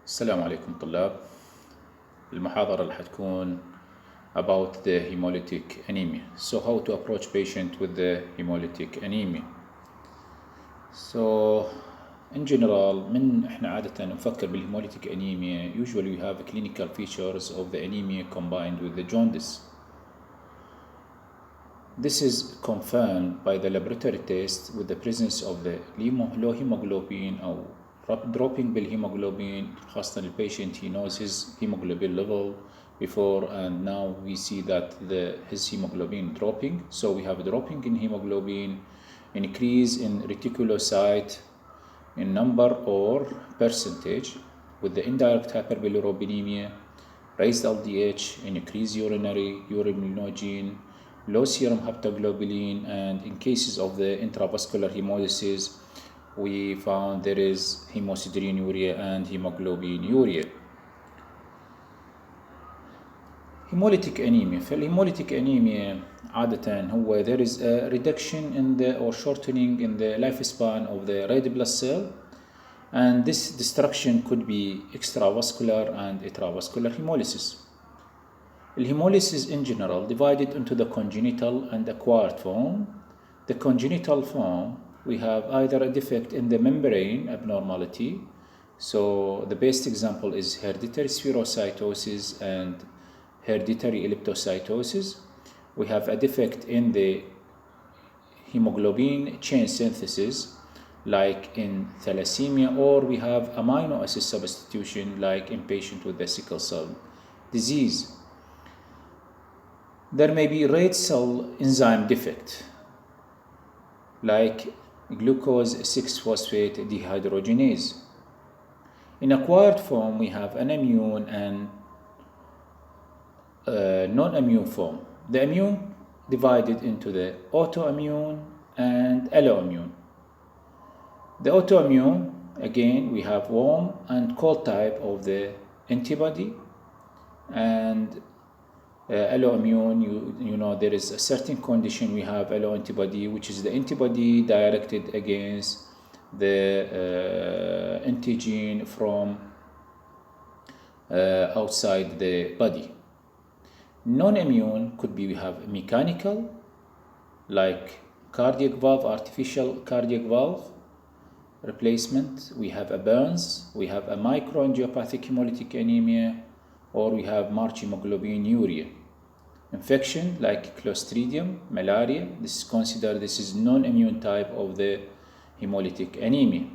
السلام عليكم طلاب. المحاضرة اللي حتكون about the hemolytic anemia. So how to approach patient with the hemolytic anemia. So in general احنا عادة نفكر بالhemolytic anemia. Usually we have clinical features of the anemia combined with the jaundice. This is confirmed by the laboratory test with the presence of the low hemoglobin أو dropping بالhemoglobin. خاصة the patient he knows his hemoglobin level before, and now we see that his hemoglobin dropping. So we have a dropping in hemoglobin, increase in reticulocyte in number or percentage with the indirect hyperbilirubinemia, raised LDH, increased urinogen, low serum haptoglobulin, and in cases of the intravascular hemolysis, we found there is hemosideruria and hemoglobinuria. Hemolytic anemia. فالhemolytic anemia عادة هو there is a reduction in the or shortening in the lifespan of the red blood cell, and this destruction could be extravascular and intravascular hemolysis. The hemolysis in general divided into the congenital and acquired form. The congenital form, we have either a defect in the membrane abnormality. So the best example is hereditary spherocytosis and hereditary elliptocytosis. We have a defect in the hemoglobin chain synthesis, like in thalassemia, or we have amino acid substitution, like in patient with the sickle cell disease. There may be red cell enzyme defect, like glucose 6-phosphate dehydrogenase. In acquired form, we have an immune and non-immune form. The immune divided into the autoimmune and alloimmune. The autoimmune, again, we have warm and cold type of the antibody, and alloimmune, you know there is a certain condition we have alloantibody, which is the antibody directed against the antigen from outside the body. Non-immune could be we have mechanical, like cardiac valve, artificial cardiac valve replacement. We have a burns, we have a microangiopathic hemolytic anemia, or we have marchimoglobinuria. Infection like Clostridium, malaria, this is considered, this is non-immune type of the hemolytic anemia.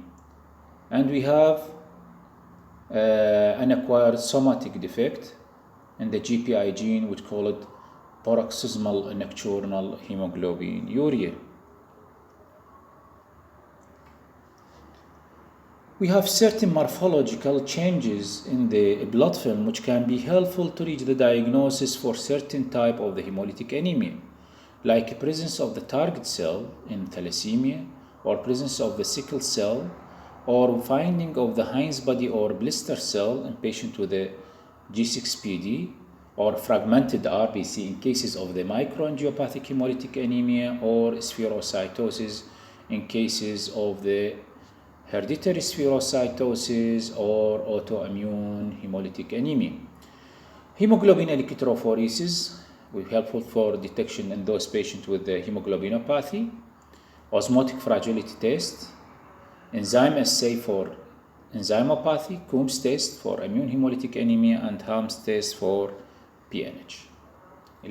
And we have an acquired somatic defect in the GPI gene, which call it paroxysmal nocturnal hemoglobinuria. We have certain morphological changes in the blood film which can be helpful to reach the diagnosis for certain type of the hemolytic anemia, like presence of the target cell in thalassemia, or presence of the sickle cell, or finding of the Heinz body or blister cell in patient with the G6PD, or fragmented RBC in cases of the microangiopathic hemolytic anemia, or spherocytosis in cases of the hereditary spherocytosis or autoimmune hemolytic anemia. Hemoglobin electrophoresis will be helpful for detection in those patients with the hemoglobinopathy. Osmotic fragility test, enzyme assay for enzymopathy, Coombs test for immune hemolytic anemia, and Helms test for PNH,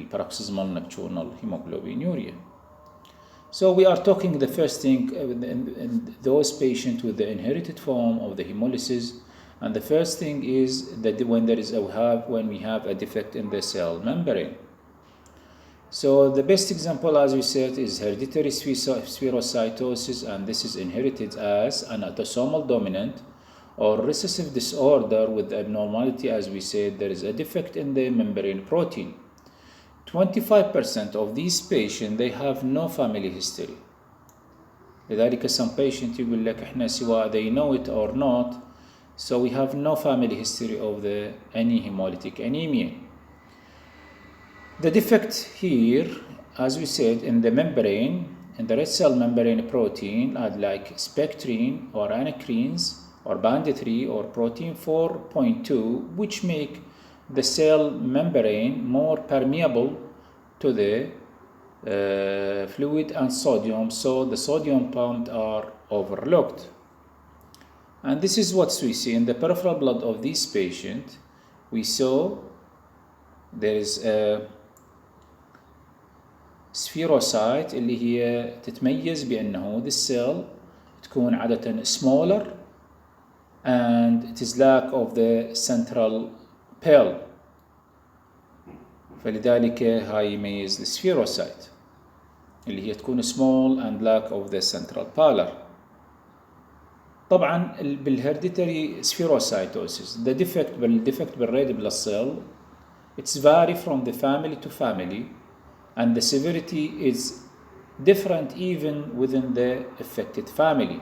paroxysmal nocturnal hemoglobinuria. So we are talking the first thing in those patients with the inherited form of the hemolysis, and the first thing is that when we have a defect in the cell membrane. So the best example, as we said, is hereditary spherocytosis, and this is inherited as an autosomal dominant or recessive disorder with abnormality. As we said, there is a defect in the membrane protein. 25% of these patients they have no family history. لذلك some patient يقول لك إحنا سواء they know it or not, so we have no family history of any hemolytic anemia. The defect here, as we said, in the membrane, in the red cell membrane protein, are like spectrin or anacreins, or band 3 or protein 4.2, which make the cell membrane more permeable to the fluid and sodium, so the sodium pump are overlooked. And this is what we see in the peripheral blood of this patient. We saw there is a spherocyte اللي هي تتميز بأنه this cell تكون عادة smaller and it is lack of the central pale. فلذلك هاي يميز السفيروسايت اللي هي تكون small and lack of the central pallor. طبعا بالهيرديتري spherocytosis the defect بالred blood cell it's vary from the family to family and the severity is different even within the affected family.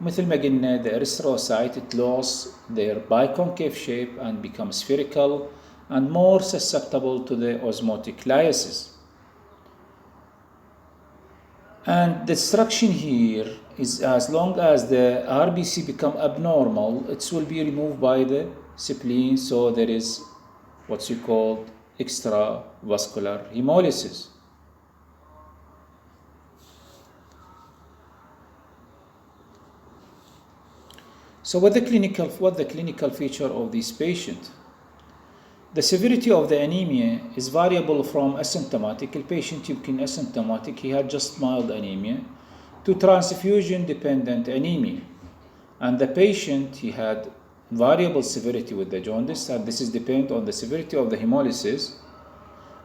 مثل ما قلنا the erythrocyte it lose their biconcave shape and become spherical and more susceptible to the osmotic lysis. And the destruction here is as long as the RBC become abnormal, it will be removed by the spleen, so there is what you call extravascular hemolysis. So what the clinical feature of this patient? The severity of the anemia is variable from asymptomatic, the patient يمكن asymptomatic, he had just mild anemia, to transfusion dependent anemia. And the patient, he had variable severity with the jaundice, and this is depend on the severity of the hemolysis.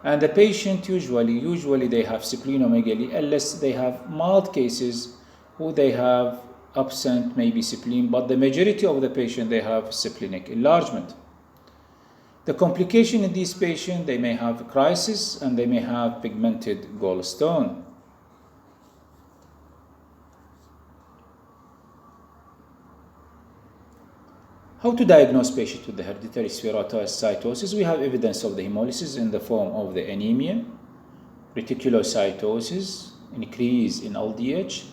And the patient usually they have splenomegaly, unless they have mild cases who they have absent maybe spleen, but the majority of the patient they have splenic enlargement. The complication in these patients, they may have crisis and they may have pigmented gallstone. How to diagnose patients with the hereditary spherocytosis? We have evidence of the hemolysis in the form of the anemia, reticulocytosis, increase in LDH.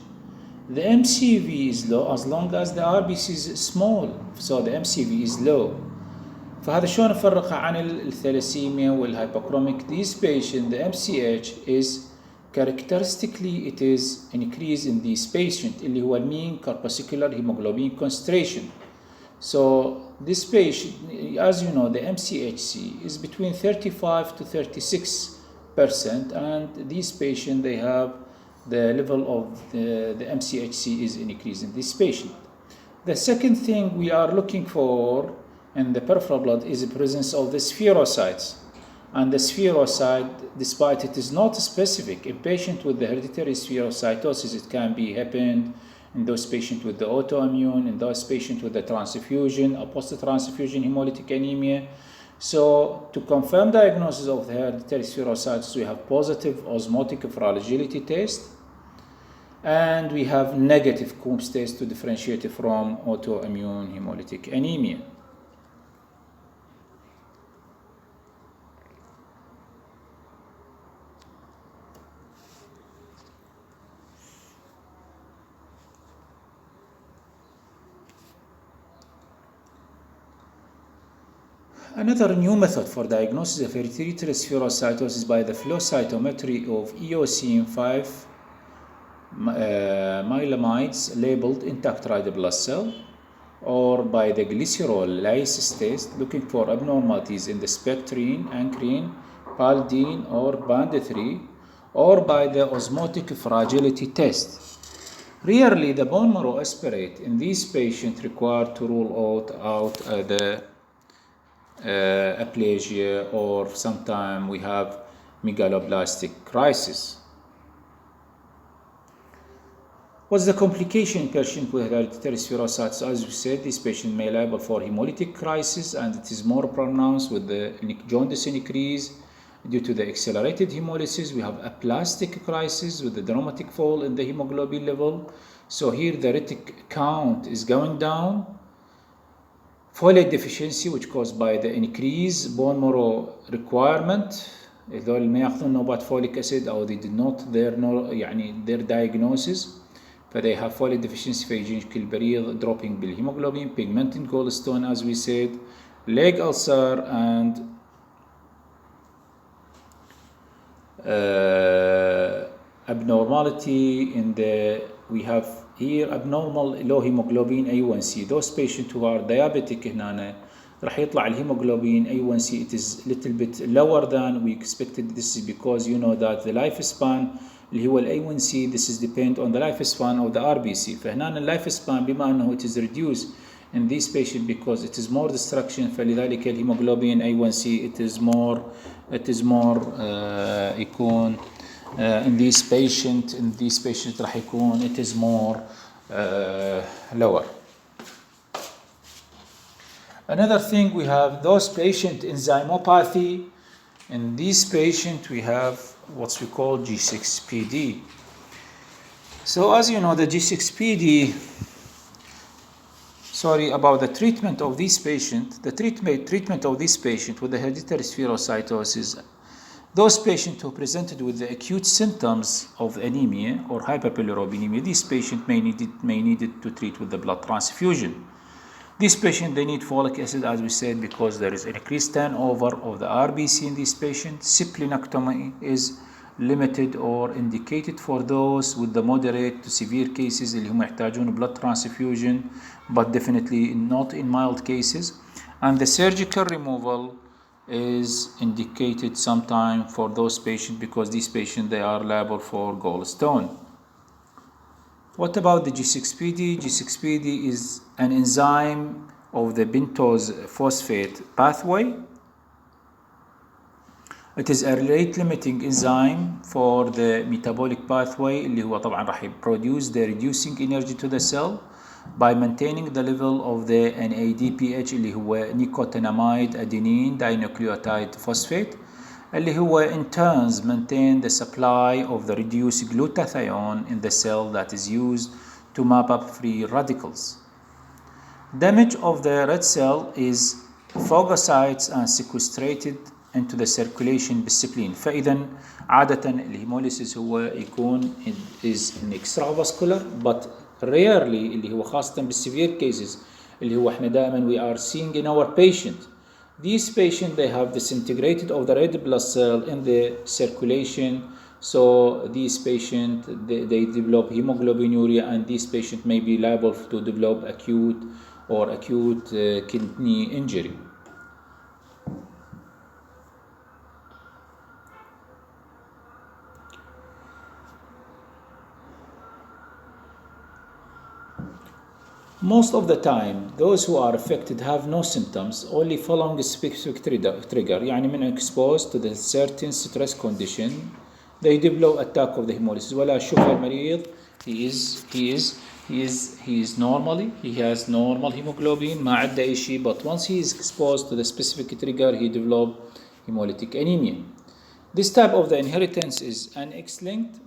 The MCV is low as long as the RBC is small, so the MCV is low. فهذا شلون نفرقها عن الثلاسيميا والهايبوكروميك. This patient, the MCH is characteristically it is increase in this patient اللي هو mean corpuscular hemoglobin concentration. So this patient, as you know, the MCHC is between 35 to 36%, and this patient they have the level of the MCHC is increasing this patient. The second thing we are looking for in the peripheral blood is the presence of the spherocytes. And the spherocyte, despite it is not specific, in patient with the hereditary spherocytosis, it can be happened in those patients with the autoimmune, in those patients with the transfusion, or post-transfusion hemolytic anemia. So to confirm diagnosis of the hereditary spherocytosis, we have positive osmotic fragility test, and we have negative Coombs test to differentiate it from autoimmune hemolytic anemia. Another new method for diagnosis of hereditary spherocytosis by the flow cytometry of eosine 5 myelamides labeled intact red blood cell, or by the glycerolysis test looking for abnormalities in the spectrine, ankrine, paldine, or band 3, or by the osmotic fragility test. Rarely the bone marrow aspirate in these patients required to rule out the aplasia, or sometimes we have megaloblastic crisis. What's the complication in patient with hereditary spherocytosis? As we said, this patient may liable for hemolytic crisis, and it is more pronounced with the jaundice increase due to the accelerated hemolysis. We have aplastic crisis with the dramatic fall in the hemoglobin level. So here the retic count is going down. Folate deficiency, which caused by the increased bone marrow requirement. هذول ما ياخذون نوبات فوليك acid أو they did not their diagnosis. فthey have folate deficiency فيجيك البريض dropping بالهيموغلوبين, pigmented gallstone as we said, leg ulcer, and abnormality in the, we have here abnormal low hemoglobin A1C. Those patients who are diabetic هنا راح يطلع الهيموغلوبين A1C, it is little bit lower than we expected. This is because you know that the lifespan اللي هو A1C, this is depend on the lifespan of the RBC. فهنا lifespan بما أنه it is reduced in this patient because it is more destruction, فلذلك الهيموغلوبين A1C it is more يكون in this patient راح يكون it is more lower. Another thing, we have those patient enzymopathy. In this patient we have what we call G6PD. So as you know, the G6PD, about the treatment of this patient, the treatment of this patient with the hereditary spherocytosis, those patients who presented with the acute symptoms of anemia or hyperbilirubinemia, this patient may need to treat with the blood transfusion. This patient, they need folic acid, as we said, because there is an increased turnover of the RBC in this patient. Splenectomy is limited or indicated for those with the moderate to severe cases اللي هم يحتاجون blood transfusion, but definitely not in mild cases. And the surgical removal is indicated sometime for those patients because these patients, they are liable for gallstone. What about the G6PD? G6PD is an enzyme of the pentose phosphate pathway. It is a rate limiting enzyme for the metabolic pathway اللي هو طبعا راح produce the reducing energy to the cell by maintaining the level of the NADPH اللي هو nicotinamide adenine dinucleotide phosphate اللي هو in turns maintain the supply of the reduced glutathione in the cell that is used to map up free radicals. Damage of the red cell is phagocytes and sequestrated into the circulation بالسبلين. فإذا عادة الهيموليسيس هو يكون is an extravascular, but rarely اللي هو خاصة بالسevere cases اللي هو احنا دائما we are seeing in our patient. These patients, they have disintegrated of the red blood cell in the circulation, so these patients they develop hemoglobinuria, and these patients may be liable to develop acute kidney injury. Most of the time, those who are affected have no symptoms, only following a specific trigger. يعني من exposed to the certain stress condition, they develop attack of the hemolysis. ولا شوف المريض, he is normally, he has normal hemoglobin, ما عنده أي شيء, but once he is exposed to the specific trigger, he develop hemolytic anemia. This type of the inheritance is an X-linked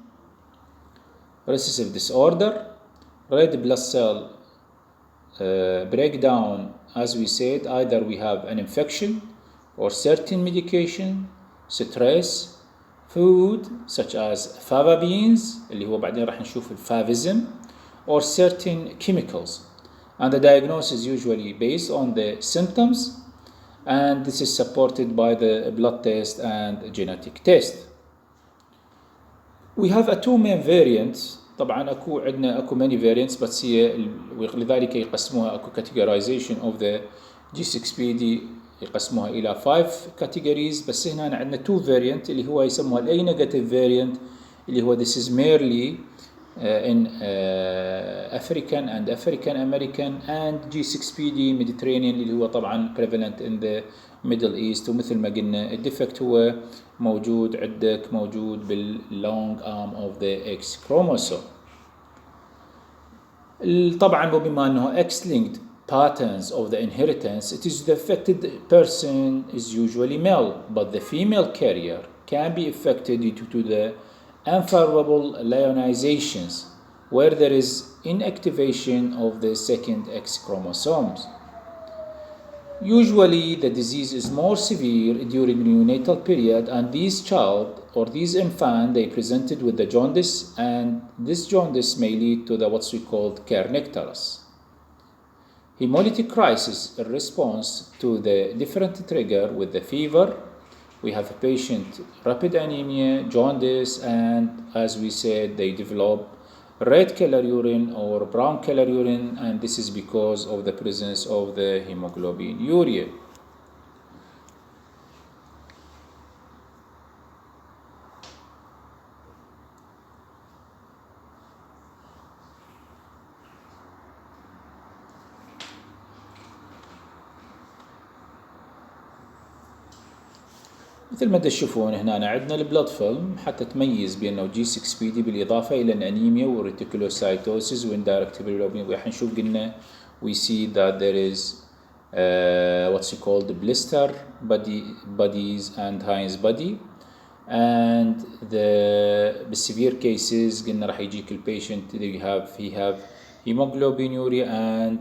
recessive disorder, red blood cell breakdown. As we said, either we have an infection or certain medication, stress, food such as fava beans اللي هو بعدين راح نشوف الفافism, or certain chemicals, and the diagnosis is usually based on the symptoms, and this is supported by the blood test and genetic test. We have two main variants. طبعا عندنا many variants, بس هي لذلك يقسموها categorization of the G6PD يقسموها إلى 5 categories. بس هنا عندنا 2 variant اللي هو يسموها A negative variant اللي هو this is merely in African and African American, and G6PD Mediterranean اللي هو طبعا prevalent in the Middle East. ومثل ما قلنا الديفكت هو موجود بالlong arm of the X chromosome. طبعا وبما أنه X-linked patterns of the inheritance, it is the affected person is usually male, but the female carrier can be affected due to the unfavorable ionizations where there is inactivation of the second X chromosomes. Usually, the disease is more severe during neonatal period, and these child or these infant they presented with the jaundice, and this jaundice may lead to the what's we called kernicterus. Hemolytic crisis in response to the different trigger with the fever. We have a patient rapid anemia, jaundice, and as we said, they develop red color urine or brown color urine, and this is because of the presence of the hemoglobin urea. مثل ما تشوفون هنا عندنا البلاد فيلم حتى تميز بأنه G6PD بالإضافة إلى الأنيميا والريتيكولوسايتوسيس واندايركت بالجلوبين. راح نشوف قلنا we see that there is what's called blister bodies and Heinz body, and the severe cases قلنا راح يجيك البيشنت he have hemoglobinuria and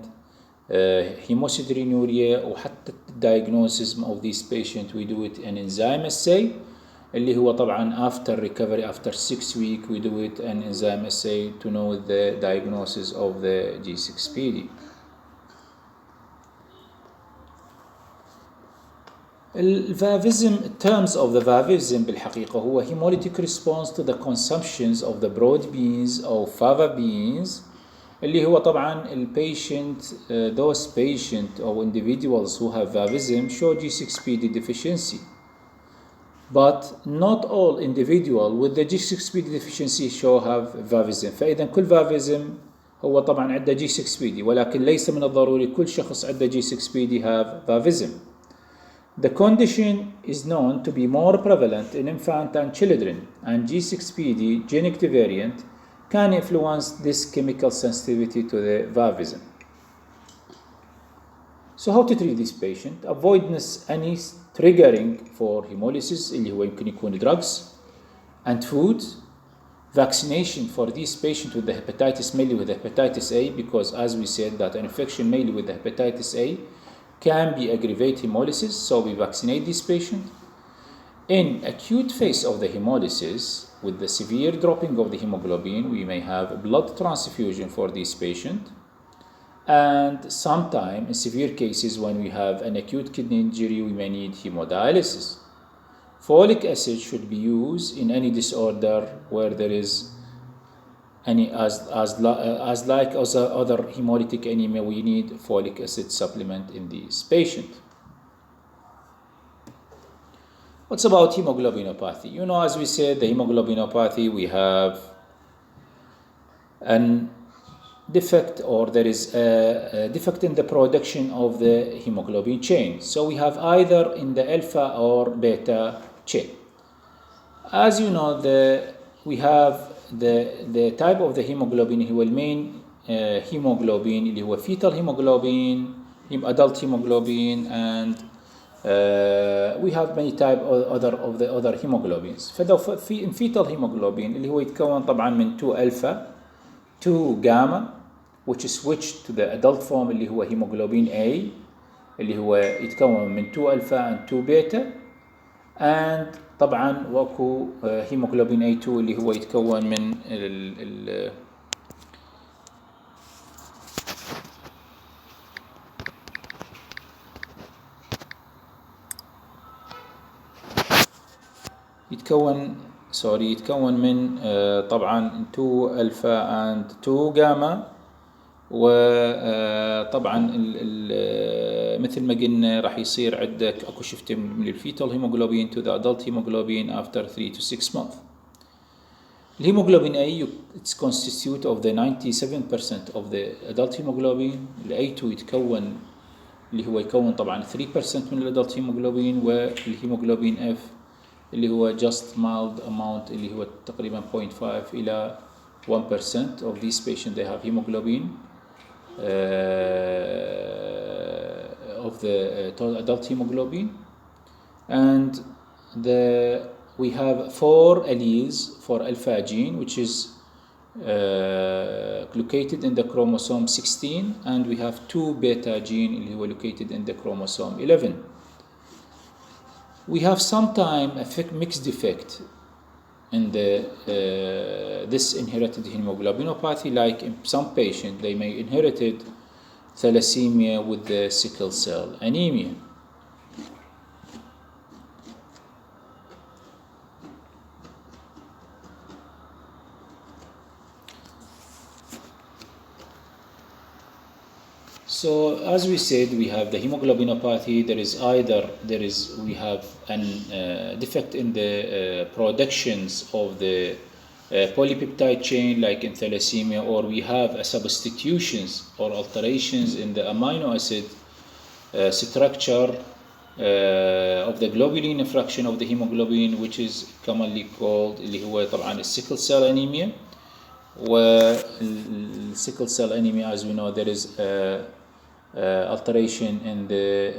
hemosideриnuria. وحتى diagnosis of this patient we do it an enzyme assay اللي هو طبعا after recovery after 6 weeks we do it an enzyme assay to know the diagnosis of the G6PD. الفافيزم terms of the vavism بالحقيقة هو hemolytic response to the consumptions of the broad beans or fava beans اللي هو طبعا patient those patient or individuals who have vavism show G6PD deficiency, but not all individual with the G6PD deficiency show have vavism. فإذا كل vavism هو طبعا عنده G6PD، ولكن ليس من الضروري كل شخص عنده G6PD have vavism. The condition is known to be more prevalent in infant and children, and G6PD genetic variant can influence this chemical sensitivity to the vavism. So how to treat this patient? Avoidance any triggering for hemolysis اللي هو يمكن يكون drugs and food. Vaccination for this patient with the hepatitis, mainly with the hepatitis A, because as we said that an infection mainly with the hepatitis A can be aggravate hemolysis, so we vaccinate this patient. In acute phase of the hemolysis, with the severe dropping of the hemoglobin, we may have blood transfusion for this patient. And sometimes, in severe cases, when we have an acute kidney injury, we may need hemodialysis. Folic acid should be used in any disorder where there is any, as like other hemolytic anemia, we need folic acid supplement in this patient. What's about hemoglobinopathy? You know, as we said, the hemoglobinopathy, we have an defect, or there is a defect in the production of the hemoglobin chain. So we have either in the alpha or beta chain. As you know, we have the type of the hemoglobin هو المين hemoglobin اللي هو fetal hemoglobin, adult hemoglobin, and we have many type of the other hemoglobins. في fetal hemoglobin اللي هو يتكون طبعا من 2 alpha 2 gamma which is switched to the adult form اللي هو hemoglobin A اللي هو يتكون من 2 alpha and 2 beta, and طبعا واكو hemoglobin A2 اللي هو يتكون من يتكون من طبعا 2 alpha and 2 gamma. وطبعا مثل ما قلنا راح يصير عندك اكو شفت من الفيتال هيموغلوبين to the adult hemoglobin after 3 to 6 months. الهيموغلوبين A it's constitute of the 97% of the adult hemoglobin. ال A2 يتكون اللي هو يكون طبعا 3% من الادلت هيموغلوبين، والهيموغلوبين F اللي هو just mild amount اللي هو تقريبا 0.5 إلى 1% of these patients they have hemoglobin of the adult hemoglobin. And we have 4 alleles for alpha gene, which is located in the chromosome 16, and we have 2 beta gene اللي هو located in the chromosome 11. We have sometimes a mixed effect in the this inherited hemoglobinopathy, like in some patients they may inherited thalassemia with the sickle cell anemia. So as we said, we have the hemoglobinopathy. We have an defect in the productions of the polypeptide chain, like in thalassemia, or we have a substitutions or alterations in the amino acid structure of the globulin fraction of the hemoglobin, which is commonly called اللي هو طبعا sickle cell anemia. Sickle cell anemia, as we know, there is alteration in the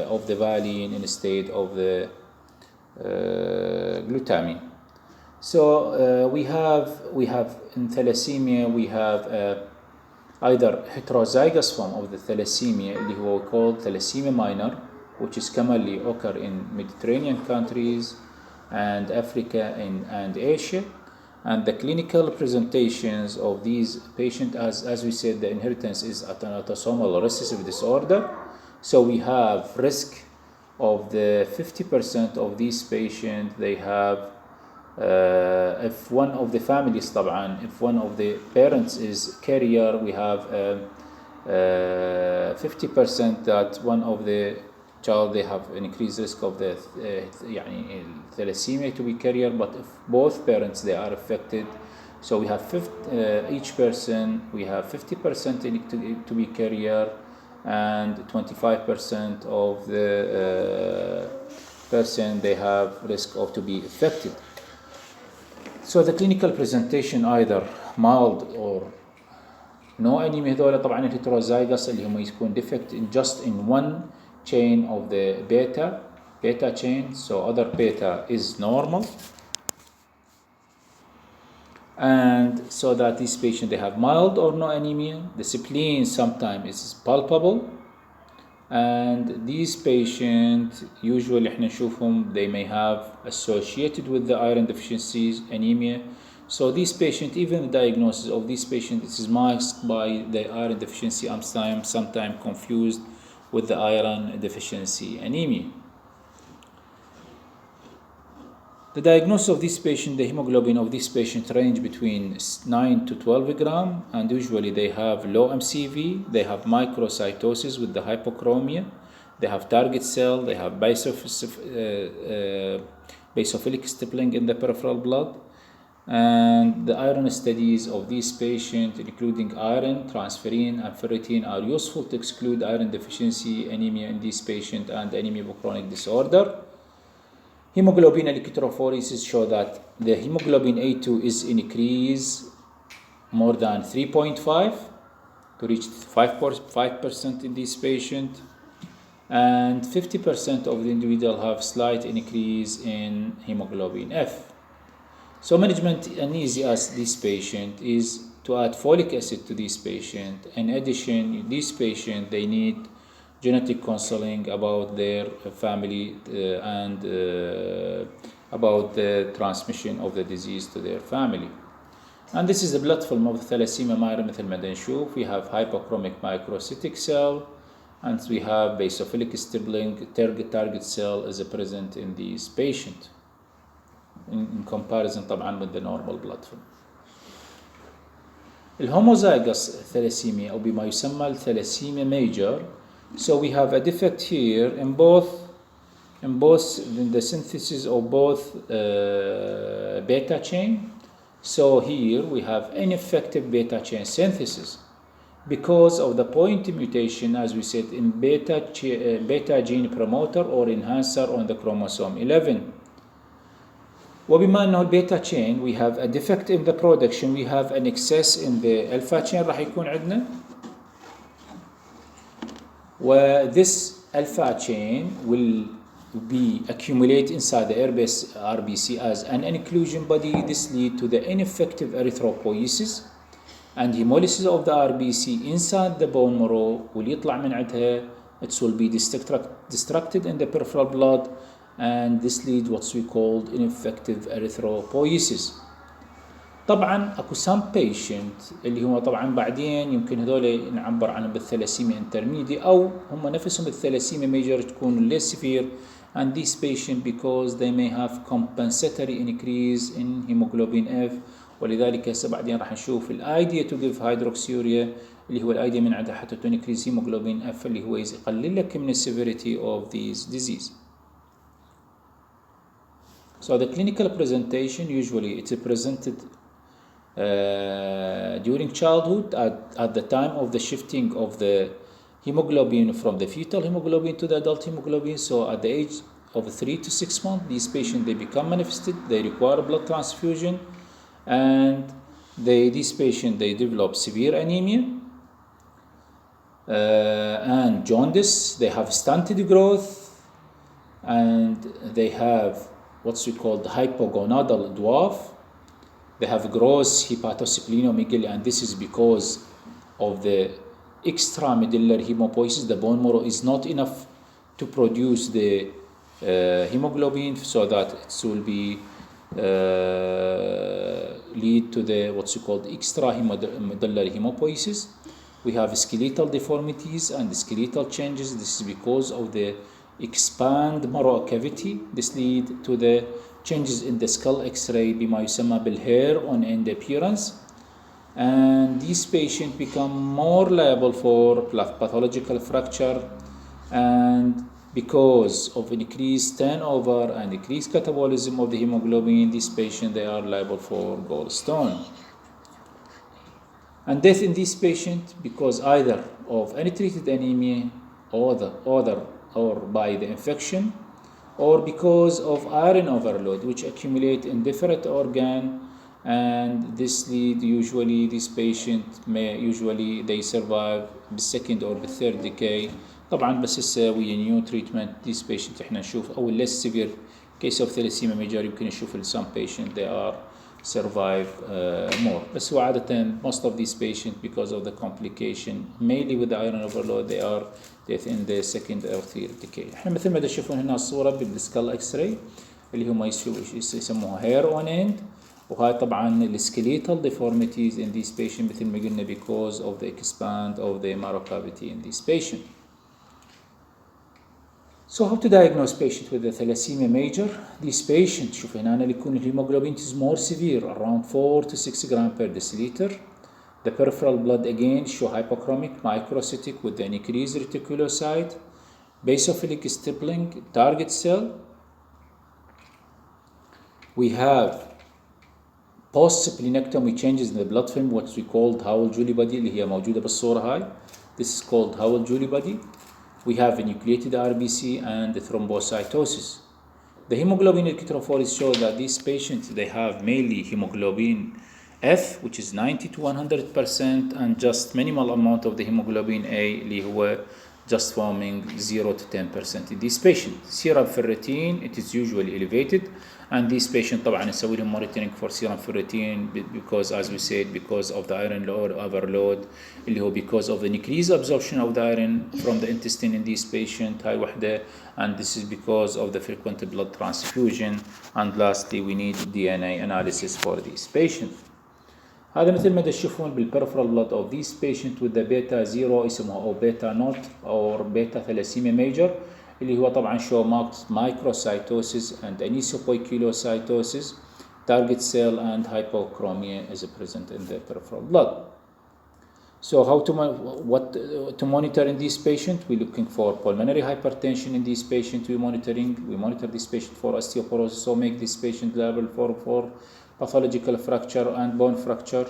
of the valine instead of the glutamine. So we have in thalassemia we have either heterozygous form of the thalassemia اللي هو called thalassemia minor, which is commonly occur in Mediterranean countries and Africa and Asia. And the clinical presentations of these patients, as we said, the inheritance is an autosomal recessive disorder. So we have risk of the 50% of these patients, they have, if one of the families, طبعا, if one of the parents is carrier, we have 50% that one of the child they have an increased risk of the thalassemia to be carrier. But if both parents they are affected, so we have each person we have 50% to be carrier, and 25% of the person they have risk of to be affected. So the clinical presentation either mild or no anemia. هذول طبعا الهيتروزايجس اللي هم يكون defect in just in one chain of the beta chain, so other beta is normal, and so that these patients they have mild or no anemia. The spleen sometimes is palpable, and these patients usually احنا نشوفهم they may have associated with the iron deficiencies anemia. So these patients, even the diagnosis of these patients is masked by the iron deficiency, sometimes confused with the iron deficiency anemia. The diagnosis of this patient, the hemoglobin of this patient range between 9 to 12 gram, and usually they have low MCV, they have microcytosis with the hypochromia, they have target cell, they have basophilic stippling in the peripheral blood. And the iron studies of these patients, including iron, transferrin, and ferritin, are useful to exclude iron deficiency anemia in this patient and anemia of chronic disorder. Hemoglobin electrophoresis show that the hemoglobin A2 is increased more than 3.5 to reach 5% in this patient, and 50% of the individual have slight increase in hemoglobin F. So management uneasy as this patient is to add folic acid to this patient. In addition, this patient they need genetic counseling about their family and about the transmission of the disease to their family. And this is the blood film of the thalassemia minor مثل ما نشوف. We have hypochromic microcytic cell, and we have basophilic stippling target cell is present in this patient in comparison طبعا with the normal blood film. الهوموزايغوس thalassemia أو بما يسمى الثلاسيميا major. So we have a defect here in the synthesis of both beta chain. So here we have ineffective beta chain synthesis because of the point mutation, as we said, in beta gene promoter or enhancer on the chromosome 11. وبما أنه البيتا chain we have a defect in the production, we have an excess in the alpha chain راح يكون عندنا. This alpha chain will be accumulate inside the RBC as an inclusion body. This lead to the ineffective erythropoiesis and hemolysis of the RBC inside the bone marrow. واللي يطلع من عندها it will be destructed in the peripheral blood, and this leads what we called ineffective erythropoiesis. طبعا اكو some patient اللي هو طبعا بعدين يمكن هذول نعبر عنهم بالثلاسيميا انترميدي او هم نفسهم الثلاسيميا ميجر تكون less severe, and these patient because they may have compensatory increase in hemoglobin F. ولذلك هسه بعدين راح نشوف الايديا تو جيف هيدروكسيوريا اللي هو الايديا من عندها حتى تو increase hemoglobin F اللي هو يقلل لك من severity of these disease. So the clinical presentation usually it's presented during childhood at the time of the shifting of the hemoglobin from the fetal hemoglobin to the adult hemoglobin. So at the age of 3 to 6 months, these patients they become manifested, they require blood transfusion, and these patients they develop severe anemia and jaundice. They have stunted growth, and they have what's we call the hypogonadal dwarf. They have gross hepatosplenomegaly, and this is because of the extramedullary hemopoiesis. The bone marrow is not enough to produce the hemoglobin, so that it will be lead to the what's called extramedullary hemopoiesis. We have skeletal deformities and skeletal changes. This is because of the expand marrow cavity. This lead to the changes in the skull X-ray بما يسمى بالhair on end appearance, and these patients become more liable for pathological fracture, and because of increased turnover and increased catabolism of the hemoglobin, these patients they are liable for gallstone. And death in these patients because either of untreated anemia or by the infection, or because of iron overload which accumulate in different organ, and this lead usually this patient may usually they survive بالsecond or بالthird decay. طبعا بس هسه ويا نيو تريتمنت these patient احنا نشوف او less severe case of thalassemia major يمكن نشوف some patient they are survive more, بس هو عادة most of these patients because of the complication mainly with the iron overload they are death in the second or third decay. احنا مثل ما تشوفون هنا الصورة بالسكال اكس راي اللي هم يسموها hair on end، وهاي طبعا السكليتال deformities in these patients مثل ما قلنا because of the expand of the marrow cavity in this patient. So how to diagnose patient with the thalassemia major? These patients شوف هنا اللي يكون الهيموغلوبين is more severe around 4 to 6 gram per deciliter. The peripheral blood again show hypochromic microcytic with an increased reticulocyte, basophilic stippling, target cell. We have post-splenectomy changes in the blood film what we called Howell-Jolly body اللي هي موجودة بالصورة هاي. This is called Howell-Jolly body. We have a nucleated RBC and thrombocytosis. The hemoglobin electrophoresis show that these patients they have mainly hemoglobin F which is 90 to 100% and just minimal amount of the hemoglobin A اللي هو just forming 0 to 10% in this patient. Serum ferritin it is usually elevated, and these patients طبعا نسوي لهم monitoring for serum ferritin because as we said because of the iron overload اللي هو because of the increased absorption of the iron from the intestine in this patient هاي وحدة, and this is because of the frequent blood transfusion, and lastly we need DNA analysis for these patients. هذا مثل ما تشوفون بالperipheral blood of these patients with the beta 0 اسمه أو beta not or beta thalassemia major اللي هو طبعا show marked microcytosis and anisopylocytosis, target cell and hypochromia is present in the peripheral blood. So how to monitor in these patients? We're looking for pulmonary hypertension in these patients. We monitor this patient for osteoporosis, so make this patient liable for pathological fracture and bone fracture.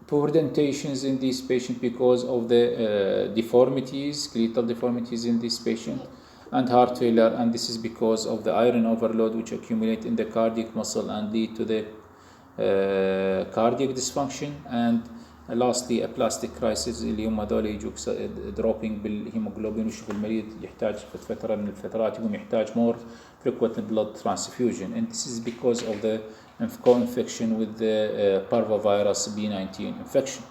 Poor dentations in this patient because of the deformities, skeletal deformities in this patient, and heart failure, and this is because of the iron overload which accumulate in the cardiac muscle and lead to the cardiac dysfunction, and lastly aplastic crisis اللي هم هذول يجوك dropping بالهيموغلوبين، ويشوف المريض يحتاج في فترة من الفترات يقوم يحتاج more frequent blood transfusion, and this is because of the co-infection with the parvovirus B19 infection.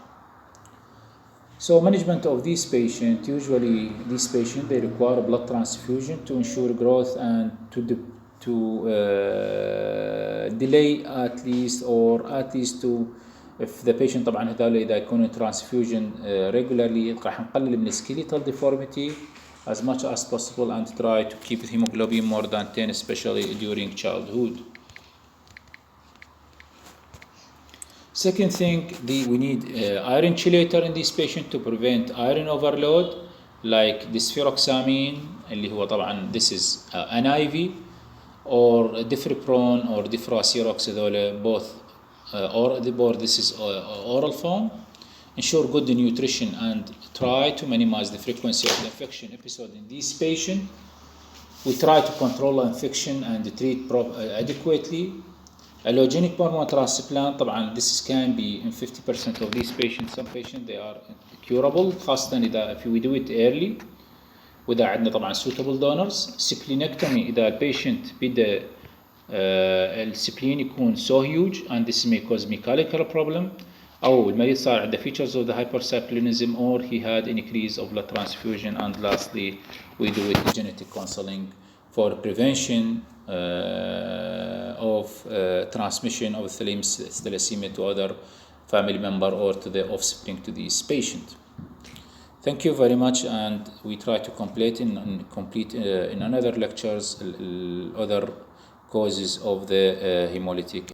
So management of these patients, usually these patients they require blood transfusion to ensure growth and to delay at least to if the patient طبعا هذول إذا يكونوا transfusion regularly راح نقلل من skeletal deformity as much as possible and try to keep the hemoglobin more than 10, especially during childhood. Second thing, we need iron chelator in this patient to prevent iron overload, like disphyroxamine اللي هو طبعا this is an IV, or difriprone or difracirox هذول both or this is oral form. Ensure good nutrition and try to minimize the frequency of the infection episode in this patient. We try to control the infection and treat adequately. Allogenic bone marrow transplant طبعا this can be in 50% of these patients. Some patients they are curable خاصة إذا if we do it early وإذا عندنا طبعا suitable donors. Splenectomy إذا البيشنت بدأ السبلين يكون so huge and this may cause mechanical problem، أو المريض صار عنده features of the hypercyclonism or he had an increase of blood transfusion. And lastly we do it genetic counseling for prevention of transmission of thalassemia to other family member or to the offspring to this patient. Thank you very much, and we try to complete in another lectures other causes of the hemolytic